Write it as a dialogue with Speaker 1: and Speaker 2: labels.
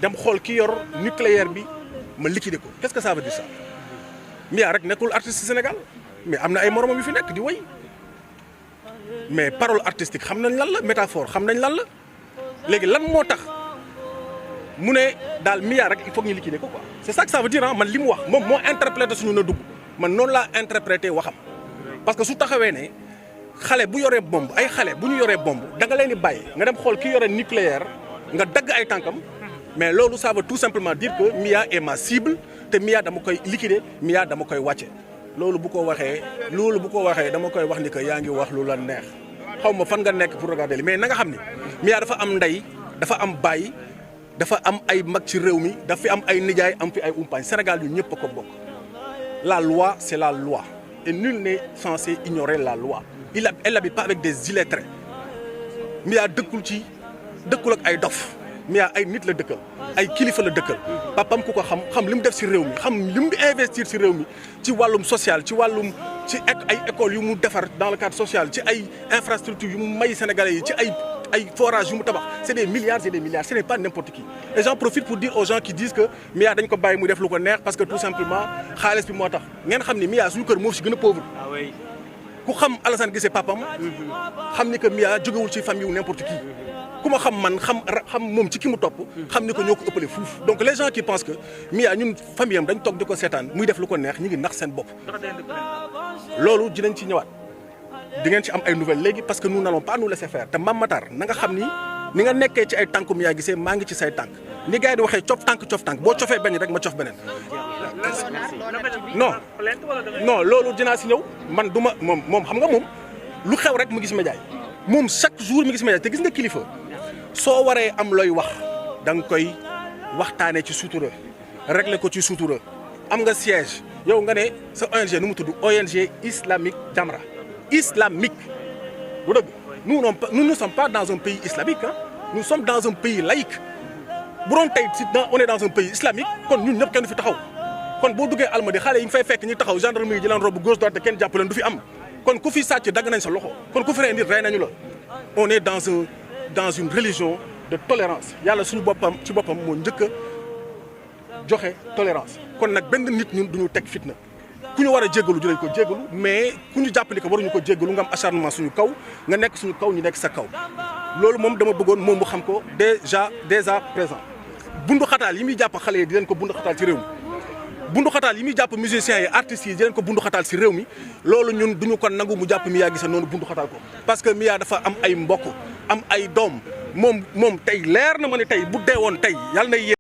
Speaker 1: dem xool ki yor nucléaire bi ma liquider ko qu'est-ce que ça veut dire ça Mia rek nekkul artiste Sénégal mais am na ay moromam yu fi nekk di woy mais parole artistique xam nañ lan la métaphore xam nañ lan la léegi lan moo tax mu ne daal Mia rek il faut ñu liquider ko quoi c'est ça que ça veut dire man li mu wax moom moo interprété suñu na dugg man noonu laa interprété waxam parce que su taxawee ne xale bu yoree bombe ay xale bu ñu yoree bombe da nga leen di bàyyi nga dem xool ki yore nucléaire nga dagg ay tànkam mais loolu ça veut tout simplement dire que Mia est ma cible te Mia dama koy liquider Mia dama koy wàcce loolu bu ko waxee dama koy wax ni que yaa ngi wax lu la neex xaw ma fan nga nekk pour regarder li mais na nga xam ni Mia dafa am ndey dafa am baay dafa am ay mag ci réew mi dafa fi am ay nijaay am fi ay umpaañ Sénégal yu ñëpp a ko bokk la loi c'est la loi et nul n'est censé ignorer la loi elle habite pas avec des illettrés Mia dëkkul ak ay dof Mia ay nit la dëkkal ay kilifa la dëkkal papam ku ko xam li mu def ci réew mi xam li mu investir ci réew mi ci wàllum social ci wàllum ci ay écoles yu mu defar dans le cadre social ci ay infrastructures yu mu may sénégalais yi ci ay forages yu mu tabax c'est des milliards et des milliards ce n'est pas n'importe qui et j'en profite pour dire aux gens qui disent que Mia dañ ko bàyyi muy def lu ko neex parce que tout simplement xaalis bi moo tax ngeen xam ni Mia suñu kër moo ci gën a pauvre ku xam Alassane Guissé papam xam ni que Mia jógewul ci famille wu n'importe qui ku ma xam man xam moom ci ki mu topp xam ni ko ñoo ko ëppale fuuf donc les gens qui pensent que Mia ñun famille am dañ toog di ko seetaan muy def lu ko neex ñi ngi nax seen bopp loolu dinañ ci ñëwaat di ngeen ci am ay nouvelles léegi parce que nous n'allons pas nous laisser faire te Mame Matar na nga xam ni nga nekkee ci ay tànku Mia Guissé maa ngi ci say tànk ni gars yi di waxee cof tànk boo cofee benn rek ma cof beneen non loolu dinaa si ñëw man du ma moom xam nga moom lu xew rek mu gis média yi moom chaque jour mi gis média te gis nga kilifa soo waree am looy wax da nga koy waxtaanee ci sutura régler ko ci sutura am nga siège yow nga ne sa ONG nu mu tudd ONG islamique Jamra islamique bu dëgg nous ne sommes pas dans un pays islamique nous sommes dans un pays laïque bu doon tey on est dans un pays islamique kon ñun ñëpp kenn du fi taxaw kon boo duggee Almadies xale yi nga fay fekk ñi taxaw gendarmerie yi di leen rob gauche droite te kenn jàpp leen du fi am kon ku fi sàcc dagg nañ sa loxo kon ku fi rey nit rey nañu la on est dans une religion de tolérance yàlla suñu boppam ci boppam moo njëkk a joxe tolérance kon nag benn nit ñun duñu teg fitna ku ñu war a jéggalu dinañ ko jéggalu mais ku ñu jàpp ni ko waruñu ko jéggalu nga am acharnement suñu kaw nga nekk suñu kaw ñu nekk sa kaw loolu moom dama bëggoon moom mu xam ko déjà présent bundu xataal yi muy jàpp xale yi di leen ko bundu xataal ci réew mi bundu xataal yi muy jàpp musiciens yi artistes yi di leen ko bundu xataal ci réew mi loolu ñun duñu ko nangu mu jàpp Mia Guissé noonu bundu xataal ko parce que Mia dafa am ay mbokk am ay doom moom tey leer na ma ne tey bu dee woon tey yàlla na